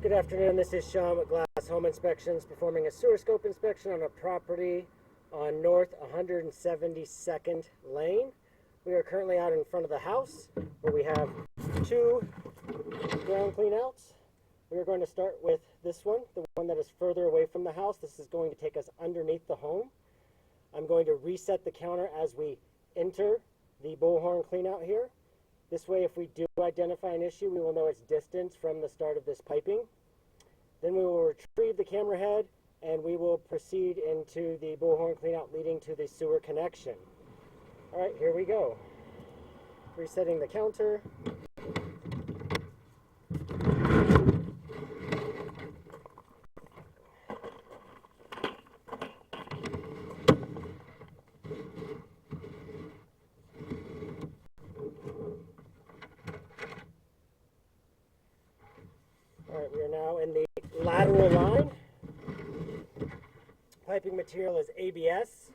Good afternoon, this is Sean with Glass Home Inspections performing a sewer scope inspection on a property on North 172nd Lane. We are currently out in front of the house where we have two ground cleanouts. We are going to start with this one, the one that is further away from the house. This is going to take us underneath the home. I'm going to reset the counter as we enter the bullhorn cleanout here. This way, if we do identify an issue, we will know its distance from the start of this piping. Then we will retrieve the camera head and we will proceed into the bullhorn cleanout leading to the sewer connection. All right, here we go. Resetting the counter. All right, we are now in the lateral line. Piping material is ABS.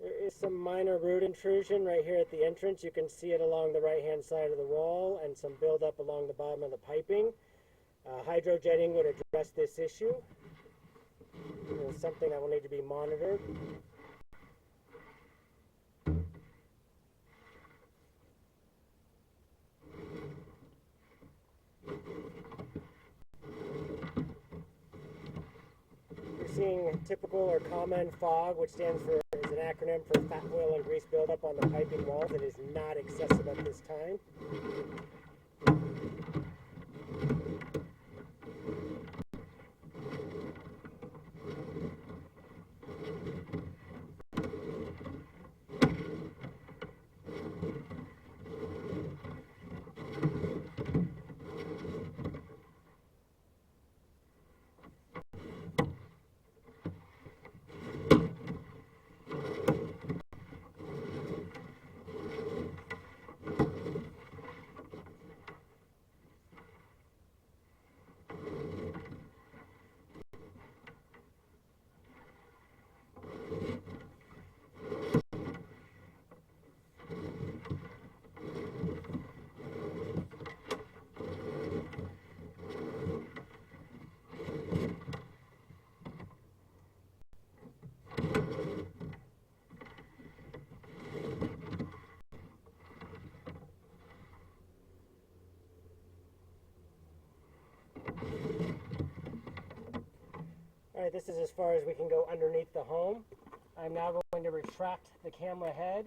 There is some minor root intrusion right here at the entrance. You can see it along the right-hand side of the wall and some buildup along the bottom of the piping. Hydrojetting would address this issue. It's something that will need to be monitored. You're seeing typical or common fog, which stands for, is an acronym for fat, oil, and grease buildup on the piping walls. It is not excessive at this time. All right, this is as far as we can go underneath the home. I'm now going to retract the camera head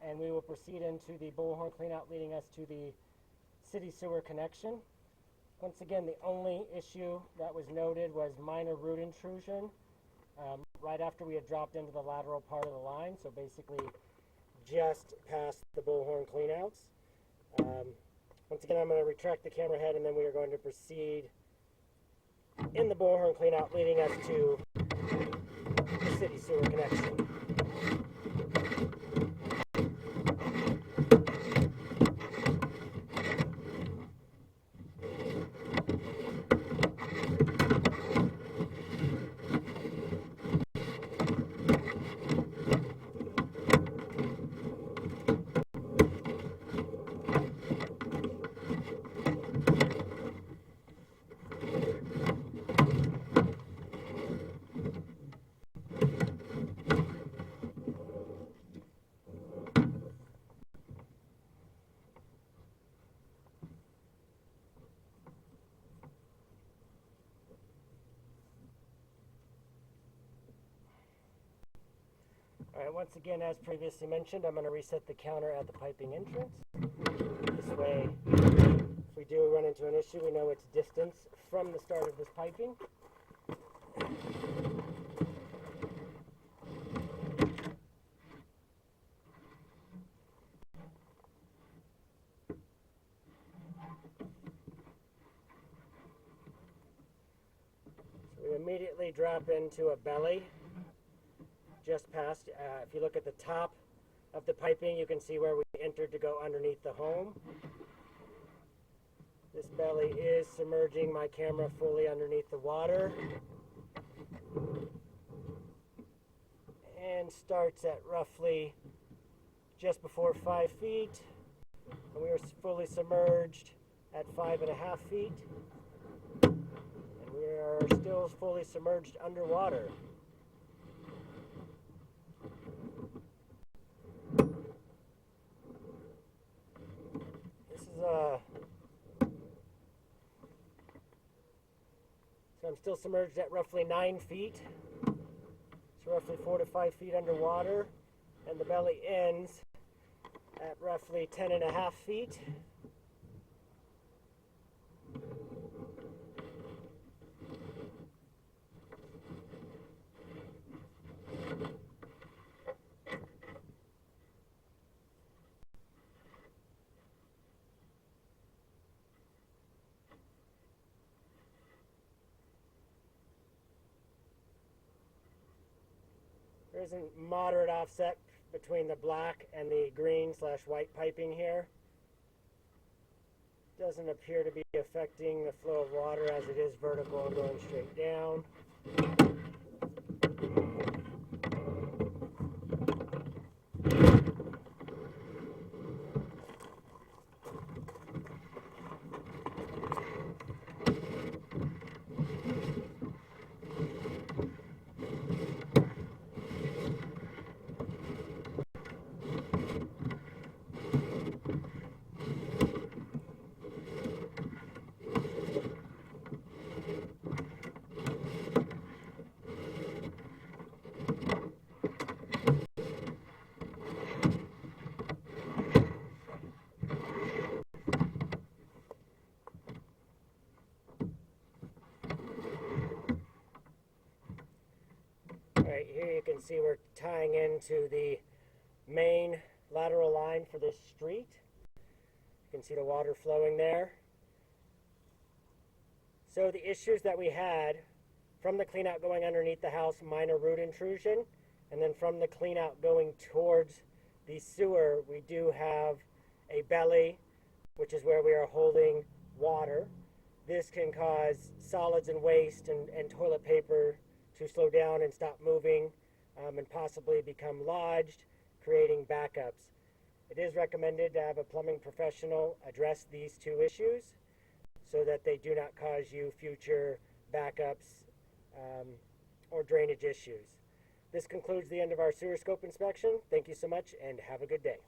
and we will proceed into the bullhorn cleanout leading us to the city sewer connection. Once again, the only issue that was noted was minor root intrusion right after we had dropped into the lateral part of the line, so basically just past the bullhorn cleanouts. Once again, I'm going to retract the camera head and then we are going to proceed in the bullhorn cleanout leading us to the city sewer connection. All right, once again, as previously mentioned, I'm going to reset the counter at the piping entrance. This way, if we do run into an issue, we know its distance from the start of this piping. So we immediately drop into a belly just past. If you look at the top of the piping, you can see where we entered to go underneath the home. This belly is submerging my camera fully underneath the water. and starts at roughly just before 5 feet, and we are fully submerged at 5.5 feet, and we are still fully submerged underwater. This is so I'm still submerged at roughly 9 feet, so roughly 4 to 5 feet underwater, and the belly ends at roughly 10.5 feet. There is a moderate offset between the black and the green/white piping here. Doesn't appear to be affecting the flow of water as it is vertical and going straight down. Right here you can see we're tying into the main lateral line for this street. You can see the water flowing there. So the issues that we had from the cleanout going underneath the house, minor root intrusion, and then from the cleanout going towards the sewer, we do have a belly, which is where we are holding water. This can cause solids and waste and toilet paper to slow down and stop moving, and possibly become lodged, creating backups. It is recommended to have a plumbing professional address these two issues so that they do not cause you future backups or drainage issues. This concludes the end of our sewer scope inspection. Thank you so much and have a good day.